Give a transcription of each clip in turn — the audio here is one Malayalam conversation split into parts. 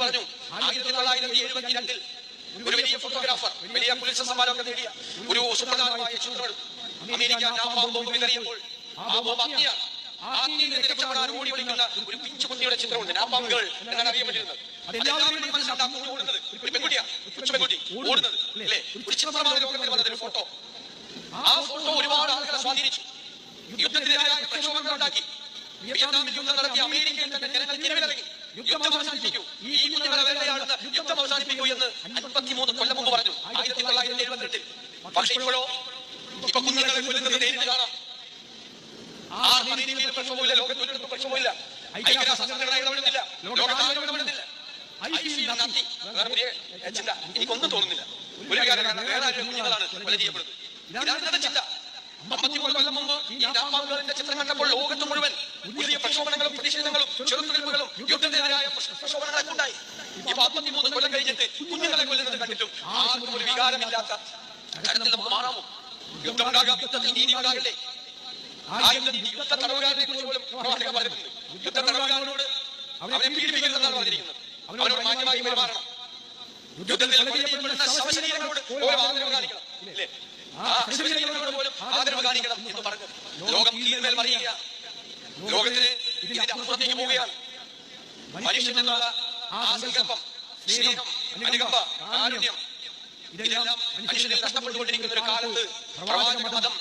പറഞ്ഞു 1972 ഒരു വലിയ ഫോട്ടോഗ്രാഫർ, വലിയ പുലിത്സർ സമ്മാനമൊക്കെ നേടിയ ഒരു സുപ്രധാനമായ ചിത്രമെടുത്തു. അമേരിക്ക നാപ്പാം ബോംബ് വിതറിയപ്പോൾ ആ ബോംബ് അഗ്നിയാണ്. ആ അഗ്നിയിൽ നിന്ന് രക്ഷപ്പെടാൻ ഓടി ഒളിക്കുന്ന ഒരു പിഞ്ചു കുട്ടിയുടെ ചിത്രമുണ്ട്. നാപ്പാം ഗേൾ എന്നാണ് അറിയപ്പെട്ടിരുന്നത്. അതെല്ലാവരും മനസ്സിലാക്കി. ആ കുഞ്ഞ് ഓടുന്നത് ഒരു പെൺകുട്ടിയാണ്, കൊച്ചു പെൺകുട്ടി ഓടുന്നത് അല്ലേ. ഒരു ചിത്രമാണ് ലോകത്തിൽ വന്നതൊരു ഫോട്ടോ. ആ ഫോട്ടോ ഒരുപാട് ആളുകളെ സ്വാധീനിച്ചു. യുദ്ധത്തിനെതിരായ പ്രക്ഷോഭങ്ങൾ ഉണ്ടാക്കി. വിയറ്റ്നാമിൽ യുദ്ധം നടത്തിയ അമേരിക്കയിൽ തന്നെ ജനങ്ങൾ തിരവിലിറങ്ങി യുദ്ധം അവസാനിപ്പിക്കൂ, ഈ കുഞ്ഞുങ്ങളെ വേണ്ടയാളുന്ന യുദ്ധം അവസാനിപ്പിക്കൂ എന്ന് 53 കൊല്ലം മുമ്പ് പറഞ്ഞു 1978. പക്ഷെ ഇപ്പൊ കുഞ്ഞുങ്ങളെ കൊല്ലുന്നത് നേരിട്ട് കാണാം. ആ അമേരിക്കയിൽ പ്രക്ഷോഭമില്ല, ലോകത്തൊരിടത്തും പ്രക്ഷോഭമില്ല, ഐക്യരാഷ്ട്ര സംഘടന ഇടപെടുന്നില്ല, ലോകത്താരും ഇടപെടുന്നില്ല. ചിന്ത എനിക്കൊന്നും തോന്നുന്നില്ല. ഒരു കാര്യം, വേറെ ആരും കുഞ്ഞുങ്ങളാണ് കൊല ചെയ്യപ്പെടുന്നത്. ഇതാണ് ചിന്ത. 53 കൊല്ലം മുമ്പ് ഈ നാപ്പാം ഗേളിന്റെ ചിത്രം കണ്ടപ്പോൾ ലോകത്ത് മുഴുവൻ പുതിയ പ്രക്ഷോഭങ്ങളും പ്രതിഷേധങ്ങളും ചെറുത്തുനിൽപ്പുകളും യുദ്ധത്തിനെതിരായ പ്രക്ഷോഭങ്ങളൊക്കെ ഉണ്ടായി. ഇപ്പൊ 53 കൊല്ലം കഴിഞ്ഞിട്ട് കുഞ്ഞുങ്ങളെ കൊല്ലുന്നത് കണ്ടിട്ടും ആർക്കും ഒരു വികാരമില്ലാത്ത തരത്തിൽ നമുക്ക് മാറാമോ? യുദ്ധമുണ്ടാകാം, യുദ്ധത്തിൽ നീതി ഉണ്ടാകില്ലേ? ആ യുദ്ധ തടവുകാരനെ കുറിച്ച് പോലും പ്രവാചകൻ പറഞ്ഞിട്ടുണ്ട്. യുദ്ധ തടവുകാരനോട് അവനെ പീഡിപ്പിക്കരുതെന്നാണ് പറഞ്ഞിരിക്കുന്നത്. അവനോട് മാന്യമായി പെരുമാറണം. യുദ്ധത്തിൽ കൊല്ലപ്പെടുന്ന ശവശരീരങ്ങളോട് ഓരോ ആദരവ് കാണിക്കണം അല്ലേ? ആ ശവശരീരങ്ങളോട് പോലും ആദരവ് കാണിക്കണം എന്ന് പറഞ്ഞു. ലോകം കീഴ്മേൽ മറിയുക, ലോകത്തിന് ഇതിന്റെ അപ്പുറത്തേക്ക് പോവുകയാണ്. മനുഷ്യനെന്നുള്ള ആ സങ്കല്പം, സ്നേഹം, അനുകമ്പ, കാരുണ്യം ഇതെല്ലാം മനുഷ്യനിൽ നഷ്ടപ്പെട്ടുകൊണ്ടിരിക്കുന്ന ഒരു കാലത്ത് പ്രവാചക മതം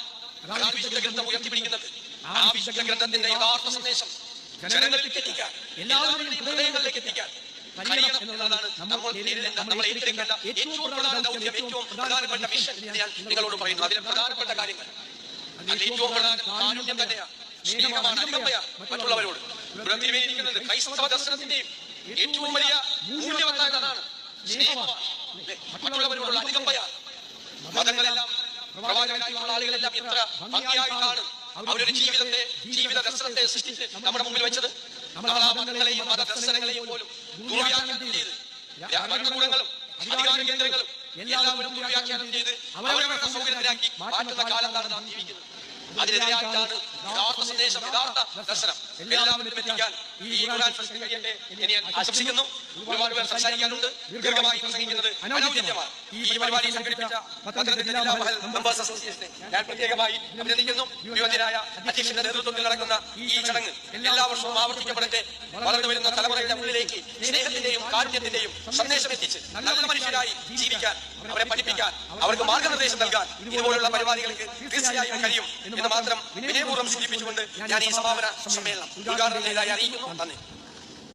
അതാണ് വിശുദ്ധ ഗ്രന്ഥം ഉയർത്തിപ്പിടിക്കുന്നത്. ആ വിശുദ്ധ ഗ്രന്ഥത്തിന്റെ യഥാർത്ഥ സന്ദേശം ജനങ്ങളിലേക്ക് എത്തിക്കാൻ, എല്ലാവരുടെയും ഹൃദയങ്ങളിലേക്ക് എത്തിക്കാൻ കഴിയണം എന്നുള്ളതാണ് നമ്മൾ ഏറ്റെടുക്കേണ്ട ഏറ്റവും പ്രധാന ദൗത്യം, ഏറ്റവും പ്രധാനപ്പെട്ട മിഷൻ എന്ന് ഞാൻ നിങ്ങളോട് പറയുന്നു. അതിലെ പ്രധാനപ്പെട്ട കാര്യങ്ങൾ, അതിൽ ഏറ്റവും പ്രധാന കാരുണ്യം തന്നെയാണ്, സ്നേഹമാണ്, അനുകമ്പയാണ് മറ്റുള്ളവരോട്. ഇവിടെ തിരുവേദിക്കുന്നത് ക്രൈസ്തവ ദർശനത്തിന്റെയും ഏറ്റവും വലിയ മൂല്യവത്തായതാണ് സ്നേഹമാണ്, മറ്റുള്ളവരോടുള്ള അനുകമ്പയാണ്. മതങ്ങളെല്ലാം പ്രവാചകരായുള്ള ആളുകളെല്ലാം എത്ര ഭംഗിയായിട്ടാണ് അവരൊരു ജീവിത ദർശനത്തെ സൃഷ്ടിച്ച് നമ്മുടെ മുമ്പിൽ വെച്ചത്. നമ്മൾ ആ മതങ്ങളെയും മതദർശനങ്ങളെയും പോലും ദുർവ്യാഖ്യാനം ചെയ്ത് ഭരണകൂടങ്ങളും അധികാര കേന്ദ്രങ്ങളും എല്ലാവരും ദുർവ്യാഖ്യാനം ചെയ്ത് അവരവരുടെ സൗകര്യത്തിലാക്കി മാറ്റുന്ന കാലത്താണ് നാം ജീവിക്കുന്നത്. അതിനെതിരായിട്ടാണ് യഥാർത്ഥ സന്ദേശം, യഥാർത്ഥ ദർശനം എല്ലാവരും എത്തിക്കാൻ ഈ ഖുർആൻ കഴിയട്ടെ എന്ന് ഞാൻ ആശംസിക്കുന്നു. ഒരുപാട് പേർ സംസാരിക്കാനുണ്ട്, ദീർഘമായി പ്രസംഗിക്കുന്നത് അനൗചിത്യമാണ്. ഈ പരിപാടി സംഘടിപ്പിച്ച പത്തനംതിട്ട ജില്ലാ മഹൽ മെമ്പേഴ്സ് അസോസിയേഷനെ ഞാൻ പ്രത്യേകമായി അഭിനന്ദിക്കുന്നു. യുവതിരായ അധ്യക്ഷന്റെ നേതൃത്വത്തിൽ നടക്കുന്ന ഈ ചടങ്ങ് എല്ലാ വർഷവും ആവർത്തിക്കപ്പെടട്ടെ. വളർന്നു വരുന്ന തലമുറയുടെ മുന്നിലേക്ക് സ്നേഹത്തിന്റെയും കാരുണ്യത്തിന്റെയും സന്ദേശം എത്തിച്ച് നല്ല മനുഷ്യരായി ജീവിക്കാൻ, അവരെ പഠിപ്പിക്കാൻ, അവർക്ക് മാർഗനിർദ്ദേശം നൽകാൻ ഇതുപോലുള്ള പരിപാടികൾക്ക് തീർച്ചയായും കഴിയും എന്ന് മാത്രം വിനയപൂർവ്വം സൂചിപ്പിച്ചുകൊണ്ട് ഞാൻ ഈ സമാപന സമ്മേളനം ഉദ്ഘാടനം ചെയ്തതായി അറിയിക്കുന്നു. നന്ദി.